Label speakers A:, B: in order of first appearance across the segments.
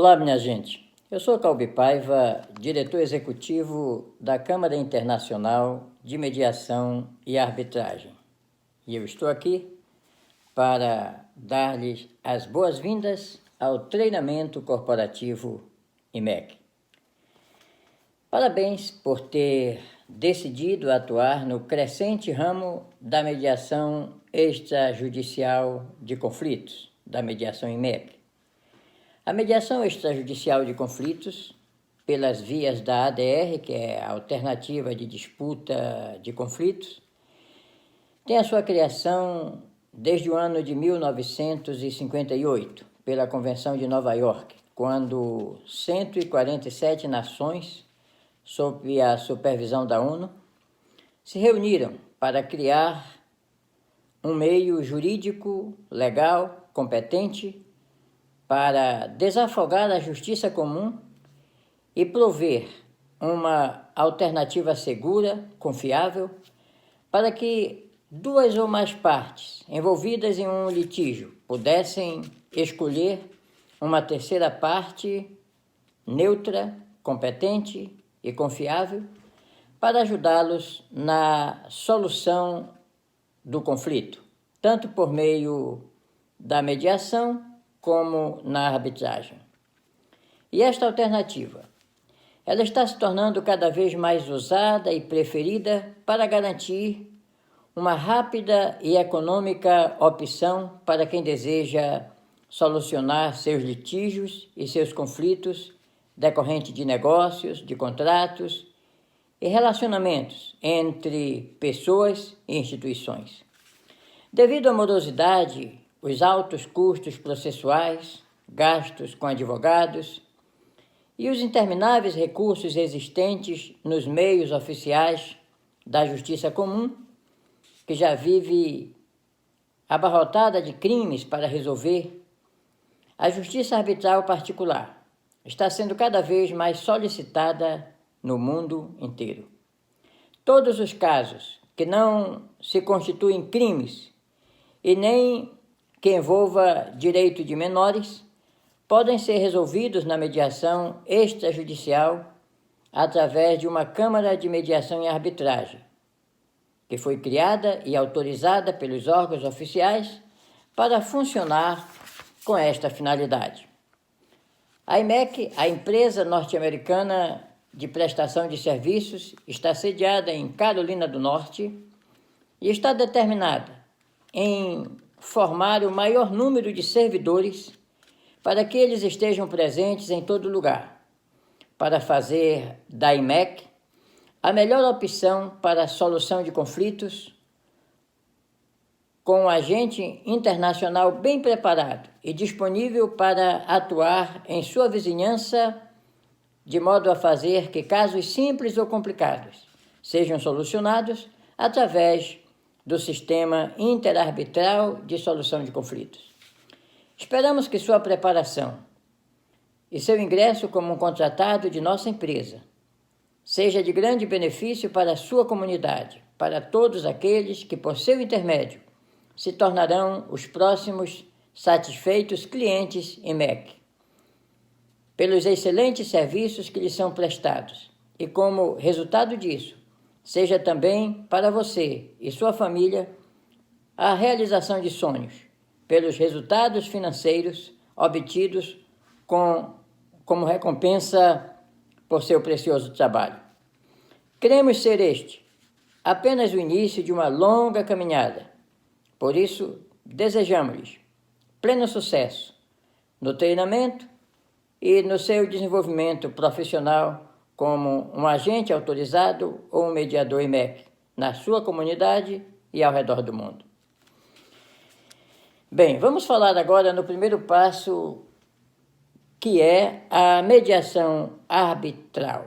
A: Olá, minha gente. Eu sou Calbi Paiva, diretor executivo da Câmara Internacional de Mediação e Arbitragem. E eu estou aqui para dar-lhes as boas-vindas ao treinamento corporativo IMEC. Parabéns por ter decidido atuar no crescente ramo da mediação extrajudicial de conflitos, da mediação IMEC. A mediação extrajudicial de conflitos, pelas vias da ADR, que é a Alternativa de Disputa de Conflitos, tem a sua criação desde o ano de 1958, pela Convenção de Nova York, quando 147 nações, sob a supervisão da ONU, se reuniram para criar um meio jurídico, legal, competente, para desafogar a justiça comum e prover uma alternativa segura, confiável, para que duas ou mais partes envolvidas em um litígio pudessem escolher uma terceira parte neutra, competente e confiável para ajudá-los na solução do conflito, tanto por meio da mediação como na arbitragem. E esta alternativa, ela está se tornando cada vez mais usada e preferida para garantir uma rápida e econômica opção para quem deseja solucionar seus litígios e seus conflitos decorrentes de negócios, de contratos e relacionamentos entre pessoas e instituições. Devido à morosidade, os altos custos processuais, gastos com advogados e os intermináveis recursos existentes nos meios oficiais da justiça comum, que já vive abarrotada de crimes para resolver, a justiça arbitral particular está sendo cada vez mais solicitada no mundo inteiro. Todos os casos que não se constituem crimes e nem que envolva direito de menores, podem ser resolvidos na mediação extrajudicial através de uma Câmara de Mediação e Arbitragem, que foi criada e autorizada pelos órgãos oficiais para funcionar com esta finalidade. A IMEC, a empresa norte-americana de prestação de serviços, está sediada em Carolina do Norte e está determinada em formar o maior número de servidores para que eles estejam presentes em todo lugar, para fazer da IMEC a melhor opção para a solução de conflitos, com um agente internacional bem preparado e disponível para atuar em sua vizinhança, de modo a fazer que casos simples ou complicados sejam solucionados através do Sistema Interarbitral de Solução de Conflitos. Esperamos que sua preparação e seu ingresso como um contratado de nossa empresa seja de grande benefício para a sua comunidade, para todos aqueles que, por seu intermédio, se tornarão os próximos satisfeitos clientes IMEC, pelos excelentes serviços que lhes são prestados e, como resultado disso, seja também para você e sua família a realização de sonhos, pelos resultados financeiros obtidos como recompensa por seu precioso trabalho. Queremos ser este apenas o início de uma longa caminhada. Por isso, desejamos-lhes pleno sucesso no treinamento e no seu desenvolvimento profissional como um agente autorizado ou um mediador IMEC na sua comunidade e ao redor do mundo. Bem, vamos falar agora no primeiro passo, que é a mediação arbitral.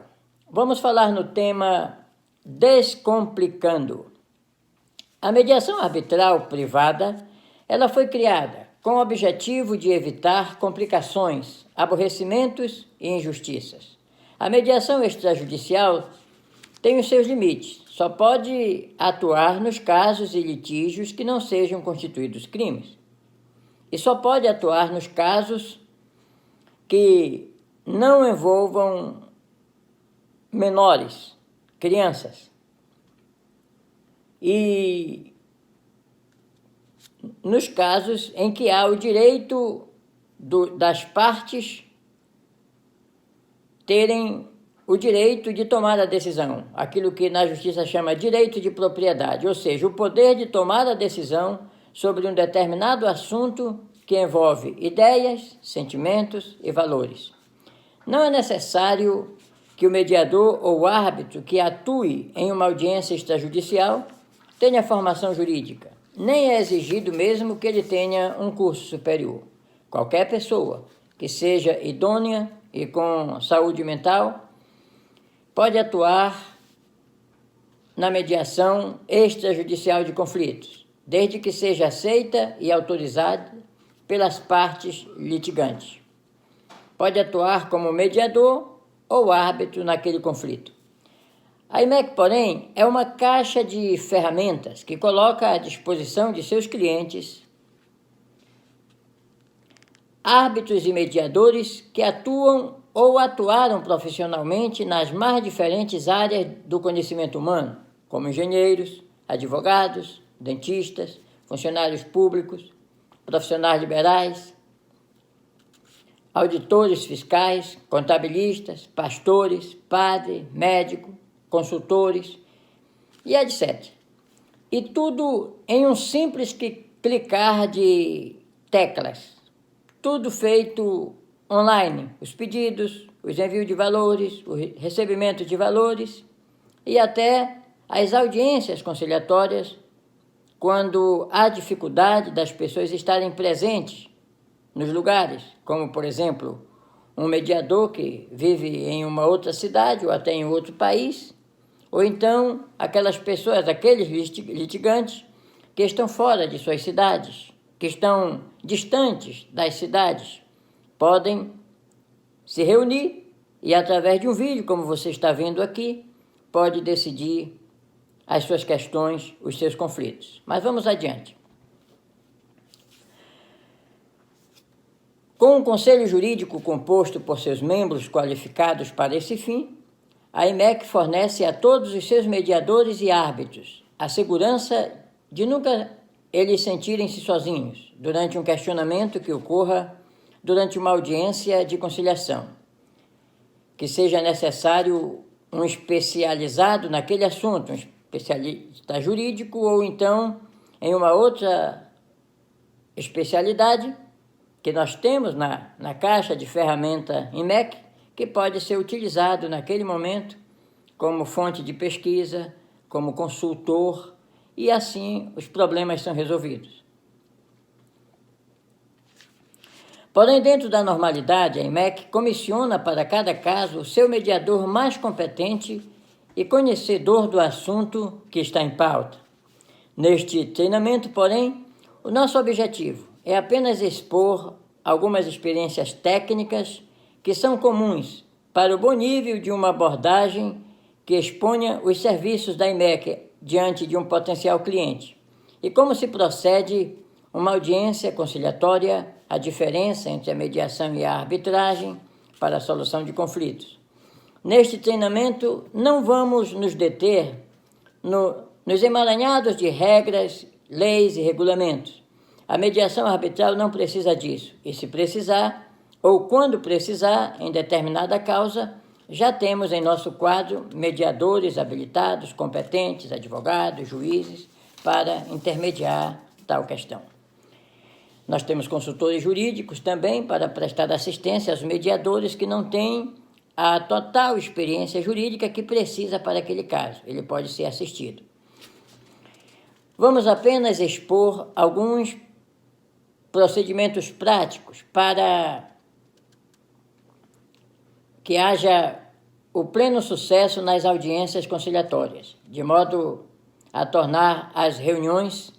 A: Vamos falar no tema Descomplicando. A mediação arbitral privada, ela foi criada com o objetivo de evitar complicações, aborrecimentos e injustiças. A mediação extrajudicial tem os seus limites, só pode atuar nos casos e litígios que não sejam constituídos crimes. E só pode atuar nos casos que não envolvam menores, crianças. E nos casos em que há o direito das partes terem o direito de tomar a decisão, aquilo que na justiça chama direito de propriedade, ou seja, o poder de tomar a decisão sobre um determinado assunto que envolve ideias, sentimentos e valores. Não é necessário que o mediador ou o árbitro que atue em uma audiência extrajudicial tenha formação jurídica, nem é exigido mesmo que ele tenha um curso superior. Qualquer pessoa que seja idônea e com saúde mental pode atuar na mediação extrajudicial de conflitos, desde que seja aceita e autorizada pelas partes litigantes. Pode atuar como mediador ou árbitro naquele conflito. A IMEC, porém, é uma caixa de ferramentas que coloca à disposição de seus clientes árbitros e mediadores que atuam ou atuaram profissionalmente nas mais diferentes áreas do conhecimento humano, como engenheiros, advogados, dentistas, funcionários públicos, profissionais liberais, auditores fiscais, contabilistas, pastores, padre, médico, consultores e etc. E tudo em um simples clicar de teclas. Tudo feito online, os pedidos, os envios de valores, o recebimento de valores e até as audiências conciliatórias, quando há dificuldade das pessoas estarem presentes nos lugares, como, por exemplo, um mediador que vive em uma outra cidade ou até em outro país, ou então aquelas pessoas, aqueles litigantes que estão fora de suas cidades, que estão distantes das cidades, podem se reunir e, através de um vídeo, como você está vendo aqui, pode decidir as suas questões, os seus conflitos. Mas vamos adiante. Com um conselho jurídico composto por seus membros qualificados para esse fim, a IMEC fornece a todos os seus mediadores e árbitros a segurança de nunca eles sentirem-se sozinhos durante um questionamento que ocorra durante uma audiência de conciliação, que seja necessário um especializado naquele assunto, um especialista jurídico ou então em uma outra especialidade que nós temos na caixa de ferramenta IMEC, que pode ser utilizado naquele momento como fonte de pesquisa, como consultor, e assim os problemas são resolvidos. Porém, dentro da normalidade, a IMEC comissiona para cada caso o seu mediador mais competente e conhecedor do assunto que está em pauta. Neste treinamento, porém, o nosso objetivo é apenas expor algumas experiências técnicas que são comuns para o bom nível de uma abordagem que exponha os serviços da IMEC diante de um potencial cliente e como se procede uma audiência conciliatória, a diferença entre a mediação e a arbitragem para a solução de conflitos. Neste treinamento, não vamos nos deter nos emaranhados de regras, leis e regulamentos. A mediação arbitral não precisa disso, e se precisar, ou quando precisar, em determinada causa, já temos em nosso quadro mediadores habilitados, competentes, advogados, juízes, para intermediar tal questão. Nós temos consultores jurídicos também para prestar assistência aos mediadores que não têm a total experiência jurídica que precisa para aquele caso. Ele pode ser assistido. Vamos apenas expor alguns procedimentos práticos para que haja o pleno sucesso nas audiências conciliatórias, de modo a tornar as reuniões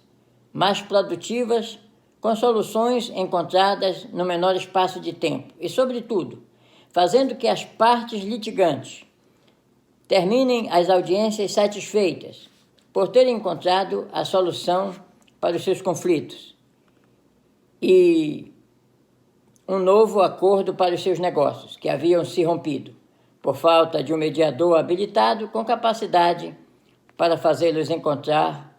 A: mais produtivas com soluções encontradas no menor espaço de tempo e, sobretudo, fazendo que as partes litigantes terminem as audiências satisfeitas por terem encontrado a solução para os seus conflitos. E um novo acordo para os seus negócios, que haviam se rompido, por falta de um mediador habilitado com capacidade para fazê-los encontrar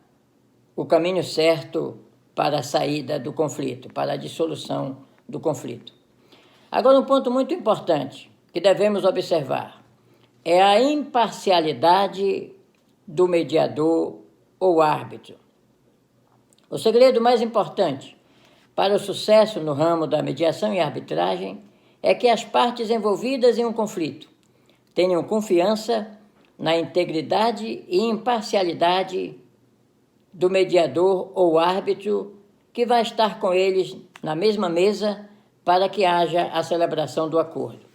A: o caminho certo para a saída do conflito, para a dissolução do conflito. Agora, um ponto muito importante que devemos observar é a imparcialidade do mediador ou árbitro. O segredo mais importante para o sucesso no ramo da mediação e arbitragem é que as partes envolvidas em um conflito tenham confiança na integridade e imparcialidade do mediador ou árbitro que vai estar com eles na mesma mesa para que haja a celebração do acordo.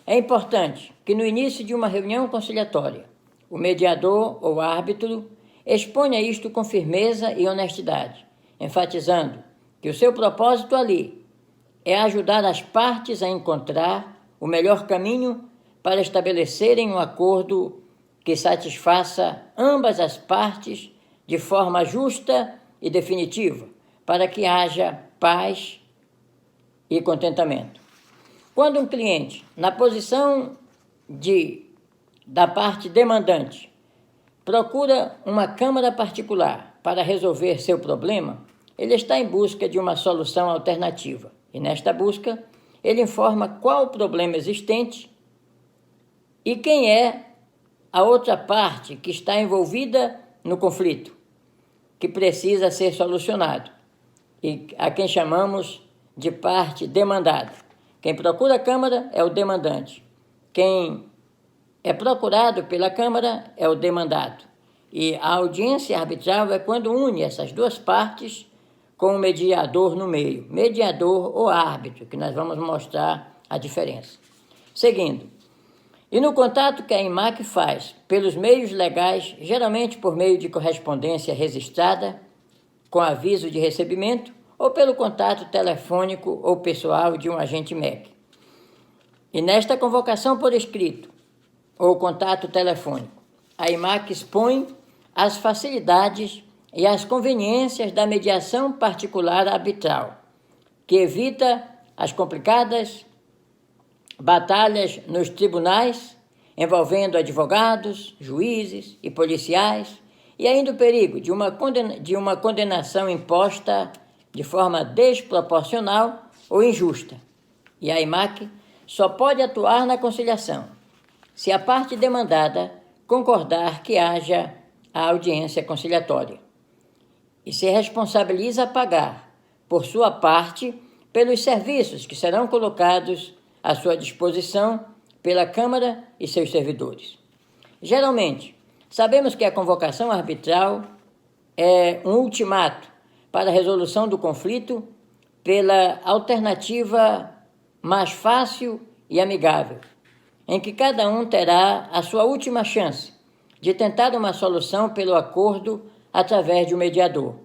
A: É importante que no início de uma reunião conciliatória, o mediador ou árbitro exponha isto com firmeza e honestidade, enfatizando que o seu propósito ali é ajudar as partes a encontrar o melhor caminho para estabelecerem um acordo que satisfaça ambas as partes de forma justa e definitiva, para que haja paz e contentamento. Quando um cliente, na posição da parte demandante, procura uma câmara particular para resolver seu problema, ele está em busca de uma solução alternativa. E nesta busca, ele informa qual o problema existente e quem é a outra parte que está envolvida no conflito, que precisa ser solucionado, e a quem chamamos de parte demandada. Quem procura a Câmara é o demandante. Quem é procurado pela Câmara é o demandado. E a audiência arbitral é quando une essas duas partes com o mediador no meio, mediador ou árbitro, que nós vamos mostrar a diferença. Seguindo, e no contato que a IMAC faz pelos meios legais, geralmente por meio de correspondência registrada, com aviso de recebimento, ou pelo contato telefônico ou pessoal de um agente MEC. E nesta convocação por escrito, ou contato telefônico, a IMAC expõe as facilidades e as conveniências da mediação particular arbitral, que evita as complicadas batalhas nos tribunais, envolvendo advogados, juízes e policiais, e ainda o perigo de uma condenação imposta de forma desproporcional ou injusta. E a IMAC só pode atuar na conciliação se a parte demandada concordar que haja a audiência conciliatória e se responsabiliza a pagar, por sua parte, pelos serviços que serão colocados à sua disposição pela Câmara e seus servidores. Geralmente, sabemos que a convocação arbitral é um ultimato para a resolução do conflito pela alternativa mais fácil e amigável, em que cada um terá a sua última chance de tentar uma solução pelo acordo através de um mediador.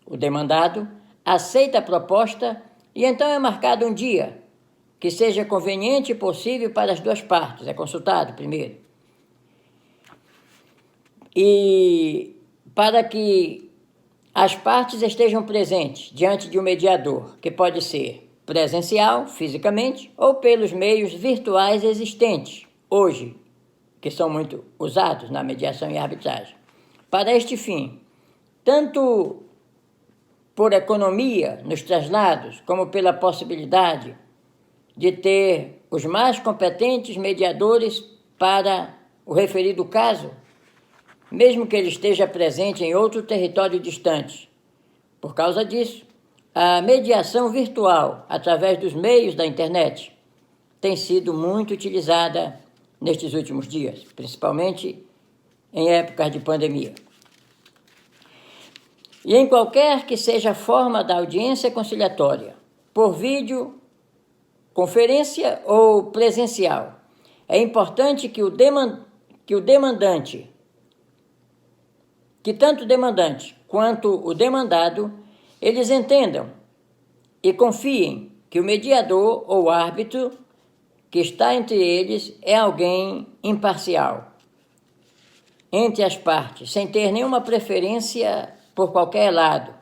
A: O demandado aceita a proposta e então é marcado um dia que seja conveniente e possível para as duas partes. É consultado primeiro. E para que as partes estejam presentes diante de um mediador, que pode ser presencial, fisicamente, ou pelos meios virtuais existentes, hoje, que são muito usados na mediação e arbitragem. Para este fim, tanto por economia nos traslados, como pela possibilidade de ter os mais competentes mediadores para o referido caso, mesmo que ele esteja presente em outro território distante. Por causa disso, a mediação virtual, através dos meios da internet, tem sido muito utilizada nestes últimos dias, principalmente em épocas de pandemia. E em qualquer que seja a forma da audiência conciliatória, por vídeo, conferência ou presencial, é importante que tanto o demandante quanto o demandado, eles entendam e confiem que o mediador ou árbitro que está entre eles é alguém imparcial entre as partes, sem ter nenhuma preferência por qualquer lado,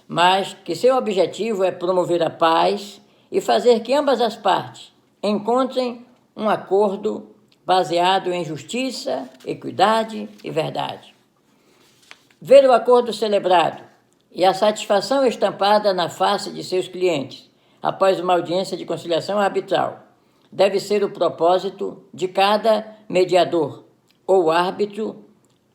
A: mas que seu objetivo é promover a paz e fazer que ambas as partes encontrem um acordo baseado em justiça, equidade e verdade. Ver o acordo celebrado e a satisfação estampada na face de seus clientes após uma audiência de conciliação arbitral deve ser o propósito de cada mediador ou árbitro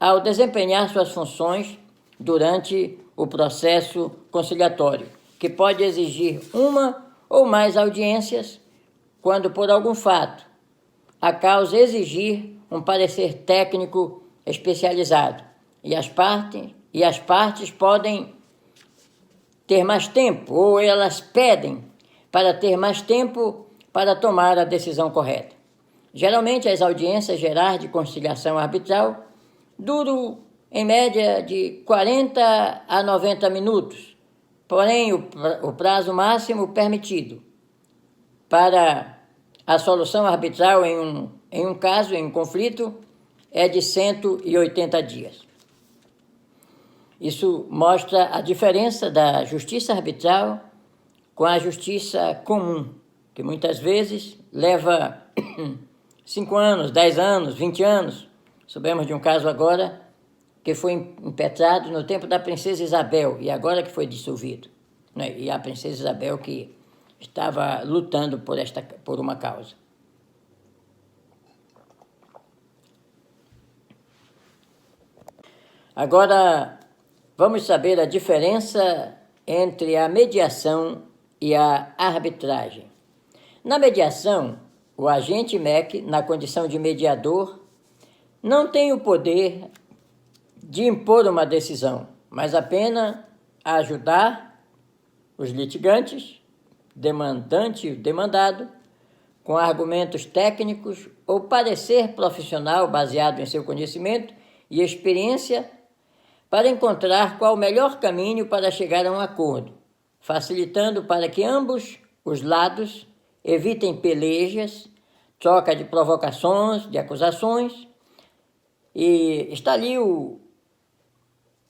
A: ao desempenhar suas funções durante o processo conciliatório, que pode exigir uma ou mais audiências quando, por algum fato, a causa exigir um parecer técnico especializado, e as partes podem ter mais tempo, ou elas pedem para ter mais tempo para tomar a decisão correta. Geralmente, as audiências gerais de conciliação arbitral duram, em média, de 40 a 90 minutos, porém, o prazo máximo permitido para a solução arbitral em um caso, em um conflito, é de 180 dias. Isso mostra a diferença da justiça arbitral com a justiça comum, que muitas vezes leva 5 anos, 10 anos, 20 anos. Soubemos de um caso agora que foi impetrado no tempo da princesa Isabel e agora que foi dissolvido, né? E a princesa Isabel que estava lutando por uma causa. Agora, vamos saber a diferença entre a mediação e a arbitragem. Na mediação, o agente MEC, na condição de mediador, não tem o poder de impor uma decisão, mas apenas ajudar os litigantes, demandante e demandado, com argumentos técnicos ou parecer profissional baseado em seu conhecimento e experiência para encontrar qual o melhor caminho para chegar a um acordo, facilitando para que ambos os lados evitem pelejas, troca de provocações, de acusações. E está ali o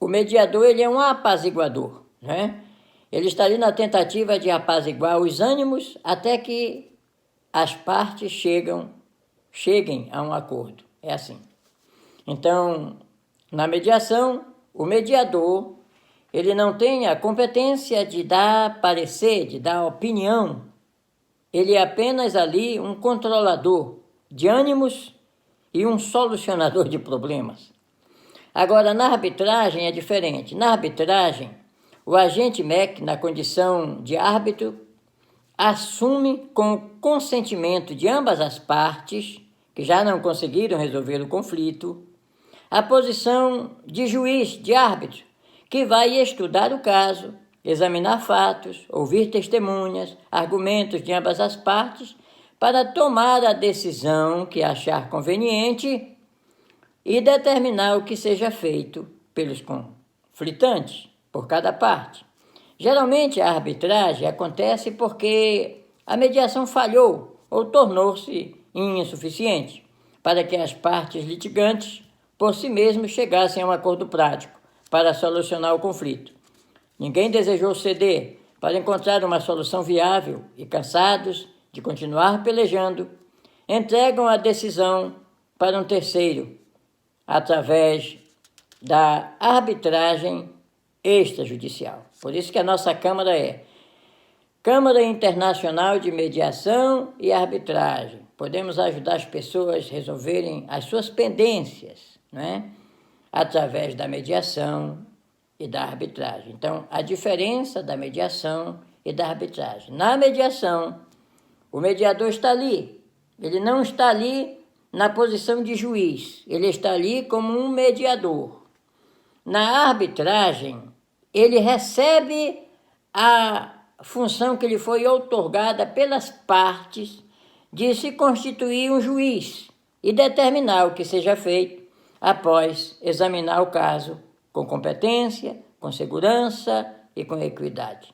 A: mediador, ele é um apaziguador, né? Ele está ali na tentativa de apaziguar os ânimos até que as partes cheguem a um acordo. É assim. Então, na mediação, o mediador, ele não tem a competência de dar parecer, de dar opinião. Ele é apenas ali um controlador de ânimos e um solucionador de problemas. Agora, na arbitragem é diferente. Na arbitragem, o agente MEC, na condição de árbitro, assume com o consentimento de ambas as partes, que já não conseguiram resolver o conflito, a posição de juiz, de árbitro, que vai estudar o caso, examinar fatos, ouvir testemunhas, argumentos de ambas as partes, para tomar a decisão que achar conveniente e determinar o que seja feito pelos conflitantes, por cada parte. Geralmente a arbitragem acontece porque a mediação falhou ou tornou-se insuficiente para que as partes litigantes por si mesmos chegassem a um acordo prático para solucionar o conflito. Ninguém desejou ceder para encontrar uma solução viável e, cansados de continuar pelejando, entregam a decisão para um terceiro, através da arbitragem extrajudicial. Por isso que a nossa Câmara é Câmara Internacional de Mediação e Arbitragem. Podemos ajudar as pessoas a resolverem as suas pendências, né? Através da mediação e da arbitragem. Então, a diferença da mediação e da arbitragem. Na mediação, o mediador está ali. Ele não está ali na posição de juiz. Ele está ali como um mediador. Na arbitragem, ele recebe a função que lhe foi outorgada pelas partes de se constituir um juiz e determinar o que seja feito após examinar o caso com competência, com segurança e com equidade.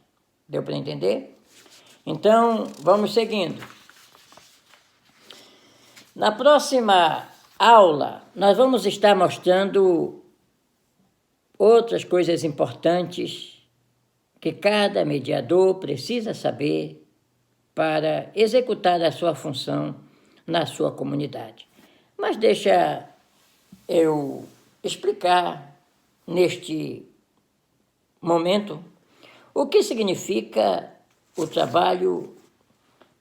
A: Deu para entender? Então, vamos seguindo. Na próxima aula, nós vamos estar mostrando outras coisas importantes que cada mediador precisa saber para executar a sua função na sua comunidade. Mas deixa eu explicar neste momento o que significa o trabalho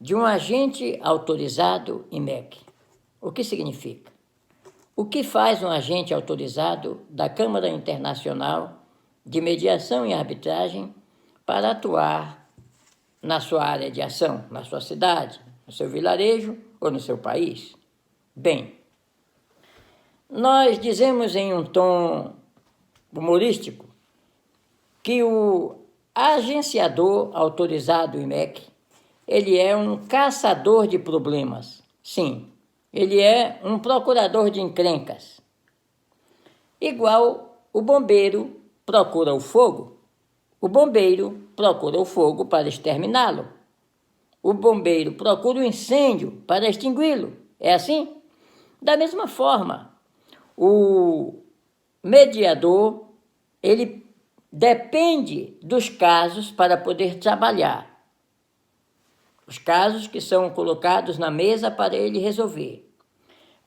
A: de um agente autorizado IMEC. O que significa? O que faz um agente autorizado da Câmara Internacional de Mediação e Arbitragem para atuar na sua área de ação, na sua cidade, no seu vilarejo ou no seu país? Bem, nós dizemos em um tom humorístico que o agenciador autorizado IMEC, ele é um caçador de problemas. Sim, ele é um procurador de encrencas. Igual o bombeiro procura o fogo. O bombeiro procura o fogo para exterminá-lo. O bombeiro procura o incêndio para extingui-lo. É assim? Da mesma forma, o mediador, ele depende dos casos para poder trabalhar. Os casos que são colocados na mesa para ele resolver.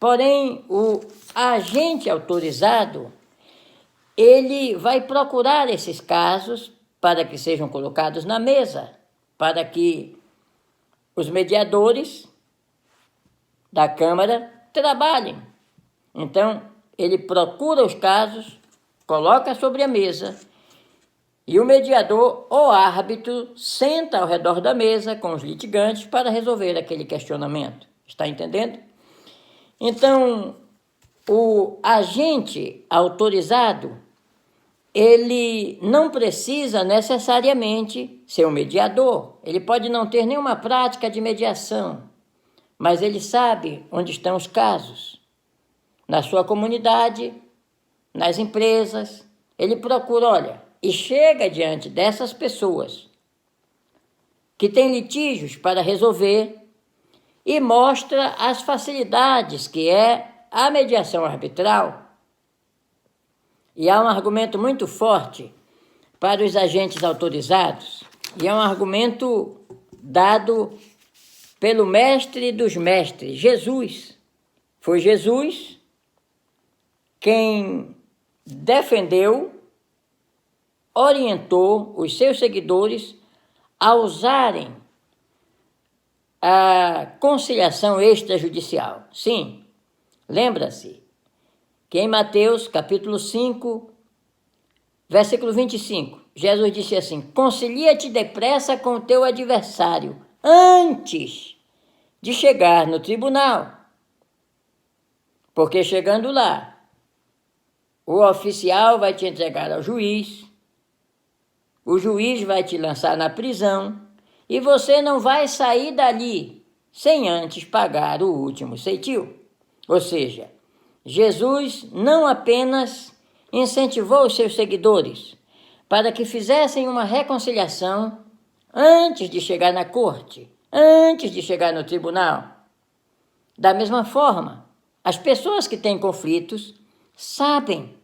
A: Porém, o agente autorizado, ele vai procurar esses casos para que sejam colocados na mesa, para que os mediadores da Câmara trabalhem. Então, ele procura os casos, coloca sobre a mesa, e o mediador ou árbitro senta ao redor da mesa com os litigantes para resolver aquele questionamento. Está entendendo? Então, o agente autorizado, ele não precisa necessariamente ser um mediador. Ele pode não ter nenhuma prática de mediação, mas ele sabe onde estão os casos. Na sua comunidade, nas empresas, ele procura, olha, e chega diante dessas pessoas que têm litígios para resolver e mostra as facilidades que é a mediação arbitral. E há um argumento muito forte para os agentes autorizados, e é um argumento dado pelo mestre dos mestres, Jesus. Foi Jesus quem defendeu, orientou os seus seguidores a usarem a conciliação extrajudicial. Sim, lembra-se que em Mateus capítulo 5, versículo 25, Jesus disse assim: concilia-te depressa com o teu adversário antes de chegar no tribunal, porque chegando lá, o oficial vai te entregar ao juiz, o juiz vai te lançar na prisão e você não vai sair dali sem antes pagar o último ceitil. Ou seja, Jesus não apenas incentivou os seus seguidores para que fizessem uma reconciliação antes de chegar na corte, antes de chegar no tribunal. Da mesma forma, as pessoas que têm conflitos sabem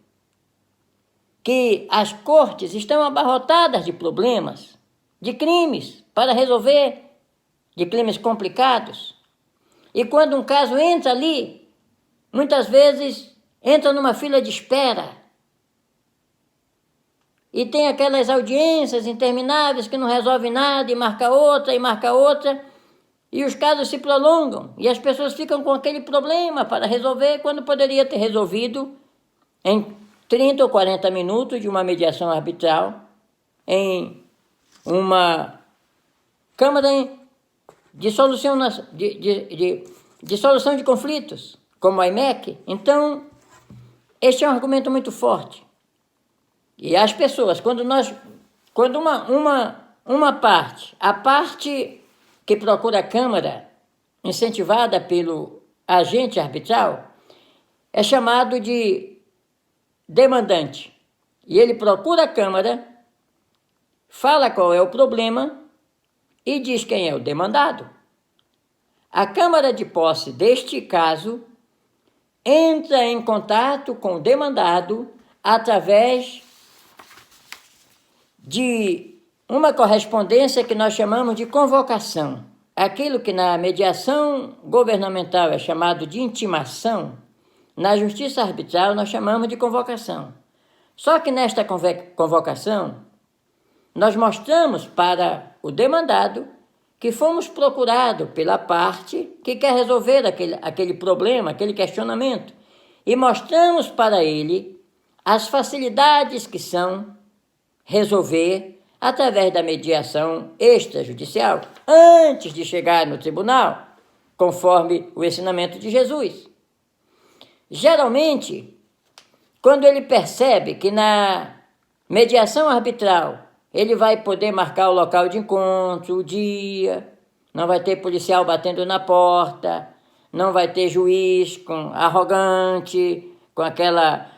A: que as cortes estão abarrotadas de problemas, de crimes para resolver, de crimes complicados. E quando um caso entra ali, muitas vezes entra numa fila de espera. E tem aquelas audiências intermináveis que não resolvem nada, e marca outra, e os casos se prolongam, e as pessoas ficam com aquele problema para resolver, quando poderia ter resolvido em 30 ou 40 minutos de uma mediação arbitral em uma Câmara de solução de solução de conflitos, como a IMEC. Então, este é um argumento muito forte. E as pessoas, quando uma parte, a parte que procura a Câmara, incentivada pelo agente arbitral, é chamado de demandante. E ele procura a Câmara, fala qual é o problema e diz quem é o demandado. A Câmara de posse deste caso entra em contato com o demandado através de uma correspondência que nós chamamos de convocação. aquilo que na mediação governamental é chamado de intimação, na justiça arbitral nós chamamos de convocação. Só que nesta convocação, nós mostramos para o demandado que fomos procurados pela parte que quer resolver aquele problema, aquele questionamento, e mostramos para ele as facilidades que são resolver através da mediação extrajudicial, antes de chegar no tribunal, conforme o ensinamento de Jesus. Geralmente, quando ele percebe que na mediação arbitral ele vai poder marcar o local de encontro, o dia, não vai ter policial batendo na porta, não vai ter juiz arrogante, com aquela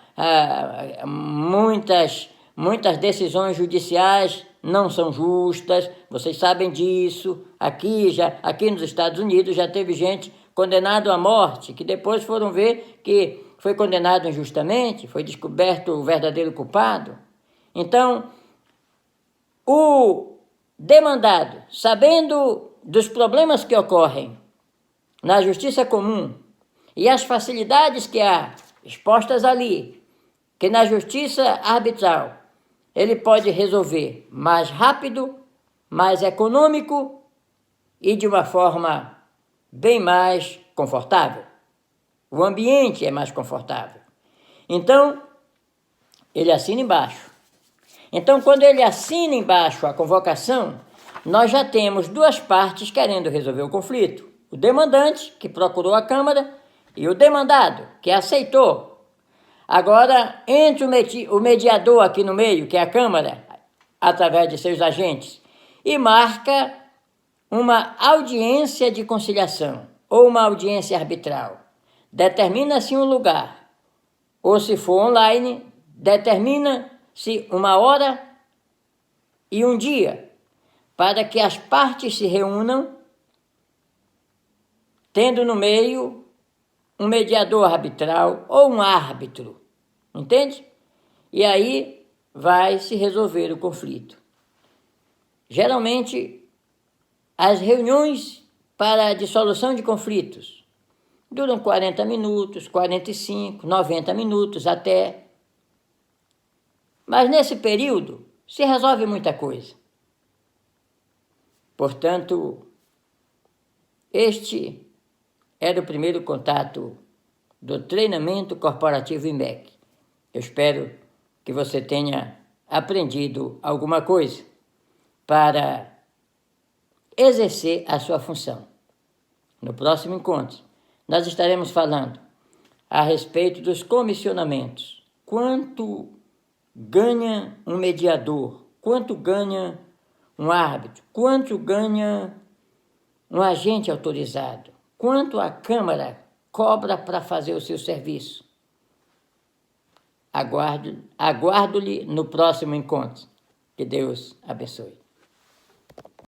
A: muitas decisões judiciais não são justas, vocês sabem disso. Aqui nos Estados Unidos já teve gente condenada à morte, que depois foram ver que foi condenado injustamente, foi descoberto o verdadeiro culpado. Então, o demandado, sabendo dos problemas que ocorrem na justiça comum e as facilidades que há expostas ali, que na justiça arbitral ele pode resolver mais rápido, mais econômico e de uma forma bem mais confortável. O ambiente é mais confortável. Então, ele assina embaixo. Então, quando ele assina embaixo a convocação, nós já temos duas partes querendo resolver o conflito. O demandante, que procurou a Câmara, e o demandado, que aceitou. Agora, entra o mediador aqui no meio, que é a Câmara, através de seus agentes, e marca uma audiência de conciliação ou uma audiência arbitral. Determina-se um lugar, ou se for online, determina-se uma hora e um dia, para que as partes se reúnam, tendo no meio um mediador arbitral ou um árbitro, entende? E aí vai se resolver o conflito. Geralmente, as reuniões para a dissolução de conflitos duram 40 minutos, 45, 90 minutos até. Mas nesse período se resolve muita coisa. Portanto, este era o primeiro contato do treinamento corporativo IMEC. Eu espero que você tenha aprendido alguma coisa para exercer a sua função. No próximo encontro, nós estaremos falando a respeito dos comissionamentos. Quanto ganha um mediador? Quanto ganha um árbitro? Quanto ganha um agente autorizado? Quanto a Câmara cobra para fazer o seu serviço? Aguardo-lhe no próximo encontro. Que Deus abençoe.